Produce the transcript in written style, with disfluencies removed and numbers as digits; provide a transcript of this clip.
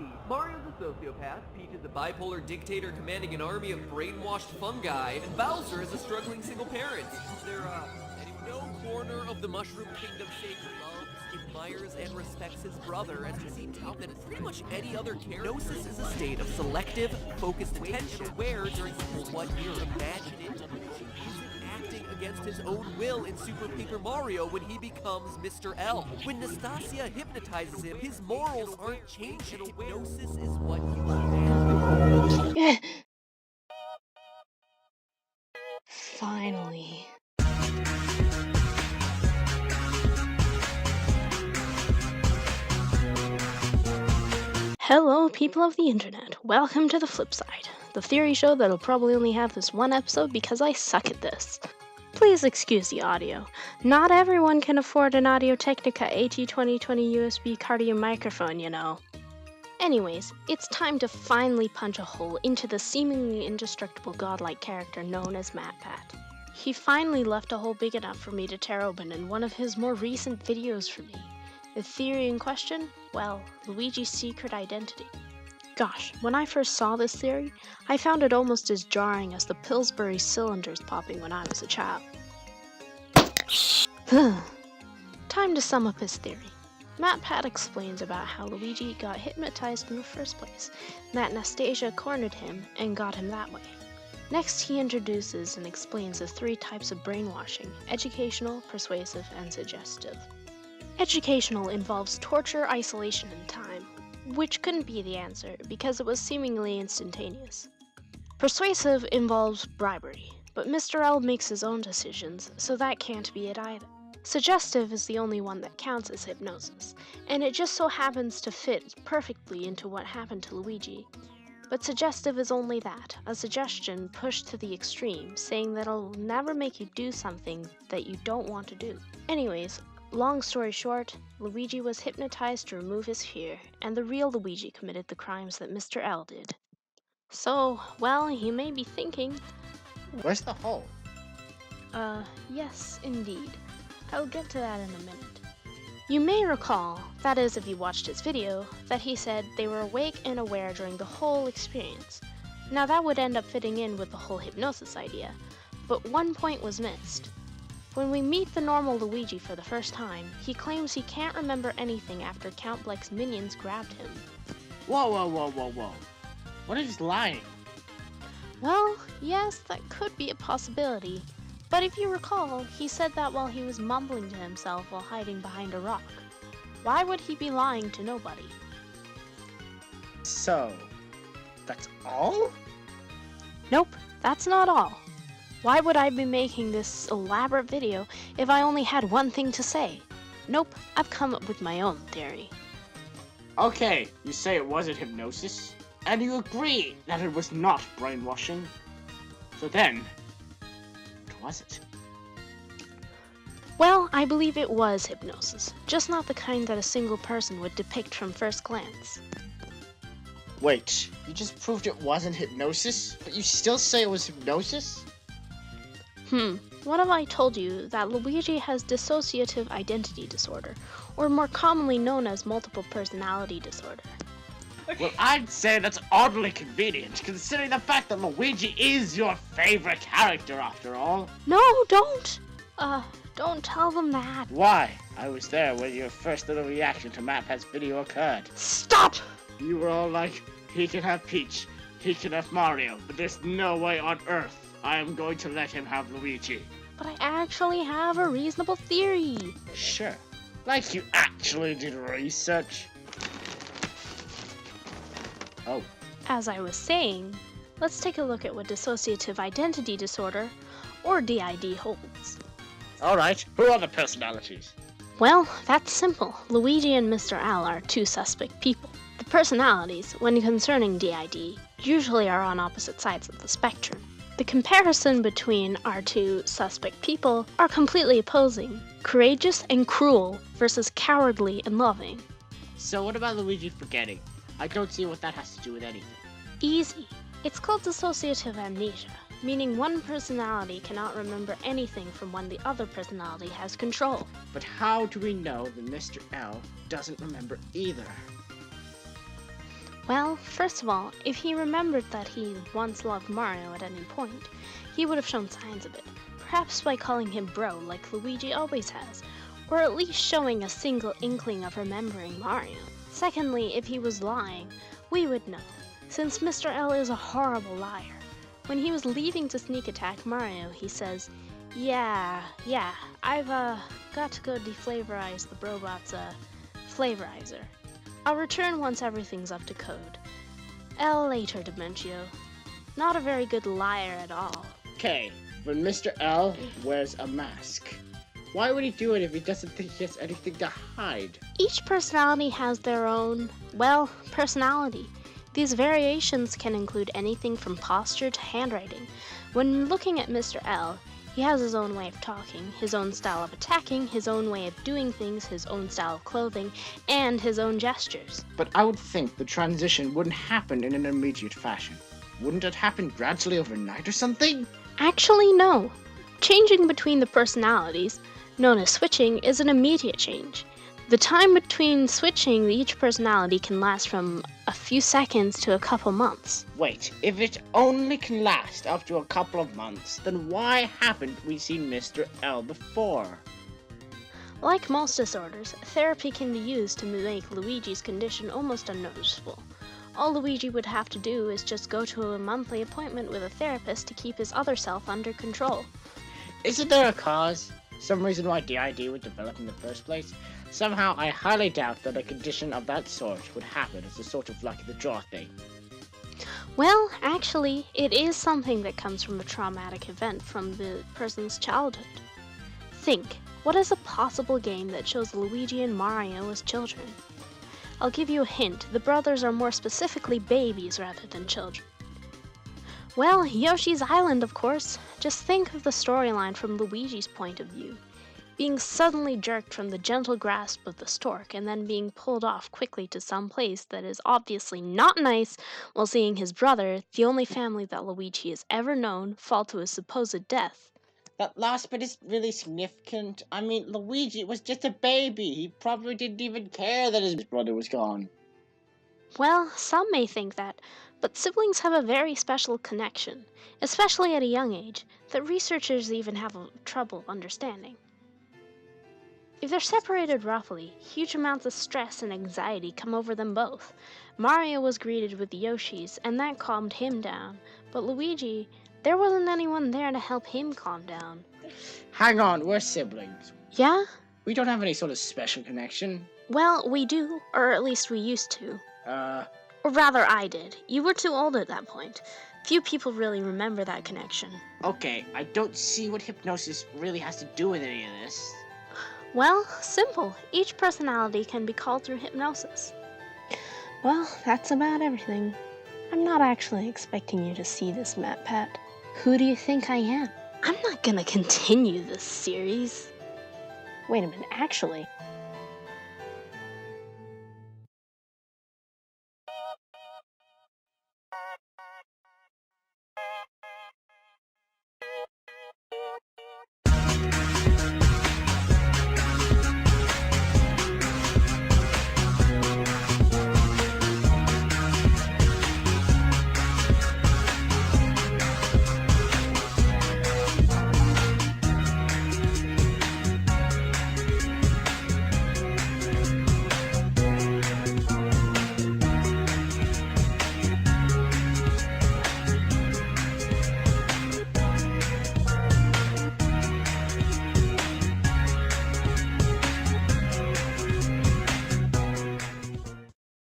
see. Mario's a sociopath, Peach is a bipolar dictator commanding an army of brainwashed fungi, and Bowser is a struggling single parent. No corner of the Mushroom Kingdom sacred loves, admires, and respects his brother, as he seems out than pretty much any other character. Gnosis is a state of selective, focused attention, aware during what you're imagining. Acting against his own will in Super Paper Mario when he becomes Mr. L. When Nastasia hypnotizes him, his morals aren't changing. Hypnosis is what you imagine. Finally. Hello, people of the internet. Welcome to the flip side, the theory show that'll probably only have this one episode because I suck at this. Please excuse the audio. Not everyone can afford an Audio-Technica AT2020 USB cardio microphone, you know. Anyways, it's time to finally punch a hole into the seemingly indestructible godlike character known as MatPat. He finally left a hole big enough for me to tear open in one of his more recent videos for me. The theory in question? Well, Luigi's secret identity. Gosh, when I first saw this theory, I found it almost as jarring as the Pillsbury cylinders popping when I was a child. Time to sum up his theory. MatPat explains about how Luigi got hypnotized in the first place, that Nastasia cornered him and got him that way. Next, he introduces and explains the three types of brainwashing: educational, persuasive, and suggestive. Educational involves torture, isolation, and time, which couldn't be the answer because it was seemingly instantaneous. Persuasive involves bribery, but Mr. L makes his own decisions, so that can't be it either. Suggestive is the only one that counts as hypnosis, and it just so happens to fit perfectly into what happened to Luigi. But suggestive is only that, a suggestion pushed to the extreme, saying that it'll never make you do something that you don't want to do. Anyways, long story short, Luigi was hypnotized to remove his fear, and the real Luigi committed the crimes that Mr. L did. So, well, you may be thinking... Where's the hole? Yes, indeed. I'll get to that in a minute. You may recall, that is if you watched his video, that he said they were awake and aware during the whole experience. Now that would end up fitting in with the whole hypnosis idea, but one point was missed. When we meet the normal Luigi for the first time, he claims he can't remember anything after Count Bleck's minions grabbed him. Whoa. What if he's lying? Well, yes, that could be a possibility. But if you recall, he said that while he was mumbling to himself while hiding behind a rock. Why would he be lying to nobody? So, that's all? Nope, that's not all. Why would I be making this elaborate video if I only had one thing to say? Nope, I've come up with my own theory. Okay, you say it wasn't hypnosis, and you agree that it was not brainwashing. So then, what was it? Well, I believe it was hypnosis, just not the kind that a single person would depict from first glance. Wait, you just proved it wasn't hypnosis, but you still say it was hypnosis? What have I told you that Luigi has dissociative identity disorder, or more commonly known as multiple personality disorder? Well, I'd say that's oddly convenient, considering the fact that Luigi is your favorite character after all. No, don't! Don't tell them that. Why? I was there when your first little reaction to MatPat's video occurred. Stop! You were all like, he can have Peach, he can have Mario, but there's no way on Earth I am going to let him have Luigi. But I actually have a reasonable theory. Sure. Like you actually did research. Oh. As I was saying, let's take a look at what dissociative identity disorder, or DID, holds. Alright, who are the personalities? Well, that's simple. Luigi and Mr. L are two suspect people. The personalities, when concerning DID, usually are on opposite sides of the spectrum. The comparison between our two suspect people are completely opposing: courageous and cruel versus cowardly and loving. So what about Luigi forgetting? I don't see what that has to do with anything. Easy. It's called dissociative amnesia, meaning one personality cannot remember anything from when the other personality has control. But how do we know that Mr. L doesn't remember either? Well, first of all, if he remembered that he once loved Mario at any point, he would have shown signs of it, perhaps by calling him bro like Luigi always has, or at least showing a single inkling of remembering Mario. Secondly, if he was lying, we would know, since Mr. L is a horrible liar. When he was leaving to sneak attack Mario, he says, Yeah, I've got to go deflavorize the robot's flavorizer. I'll return once everything's up to code. L later, Dementio. Not a very good liar at all. Okay, when Mr. L wears a mask, why would he do it if he doesn't think he has anything to hide? Each personality has their own, personality. These variations can include anything from posture to handwriting. When looking at Mr. L, he has his own way of talking, his own style of attacking, his own way of doing things, his own style of clothing, and his own gestures. But I would think the transition wouldn't happen in an immediate fashion. Wouldn't it happen gradually overnight or something? Actually, no. Changing between the personalities, known as switching, is an immediate change. The time between switching each personality can last from a few seconds to a couple months. Wait, if it only can last up to a couple of months, then why haven't we seen Mr. L before? Like most disorders, therapy can be used to make Luigi's condition almost unnoticeable. All Luigi would have to do is just go to a monthly appointment with a therapist to keep his other self under control. Isn't there a cause? Some reason why DID would develop in the first place? Somehow, I highly doubt that a condition of that sort would happen as a sort of luck of the draw thing. Well, actually, it is something that comes from a traumatic event from the person's childhood. Think, what is a possible game that shows Luigi and Mario as children? I'll give you a hint, the brothers are more specifically babies rather than children. Well, Yoshi's Island, of course. Just think of the storyline from Luigi's point of view. Being suddenly jerked from the gentle grasp of the stork and then being pulled off quickly to some place that is obviously not nice while seeing his brother, the only family that Luigi has ever known, fall to his supposed death. That last bit is really significant. I mean, Luigi was just a baby. He probably didn't even care that his brother was gone. Well, some may think that, but siblings have a very special connection, especially at a young age, that researchers even have trouble understanding. If they're separated roughly, huge amounts of stress and anxiety come over them both. Mario was greeted with the Yoshis, and that calmed him down, but Luigi, there wasn't anyone there to help him calm down. Hang on, we're siblings. Yeah? We don't have any sort of special connection. Well, we do, or at least we used to. Or rather, I did. You were too old at that point. Few people really remember that connection. Okay, I don't see what hypnosis really has to do with any of this. Well, simple. Each personality can be called through hypnosis. Well, that's about everything. I'm not actually expecting you to see this, MatPat. Who do you think I am? I'm not gonna continue this series. Wait a minute, actually,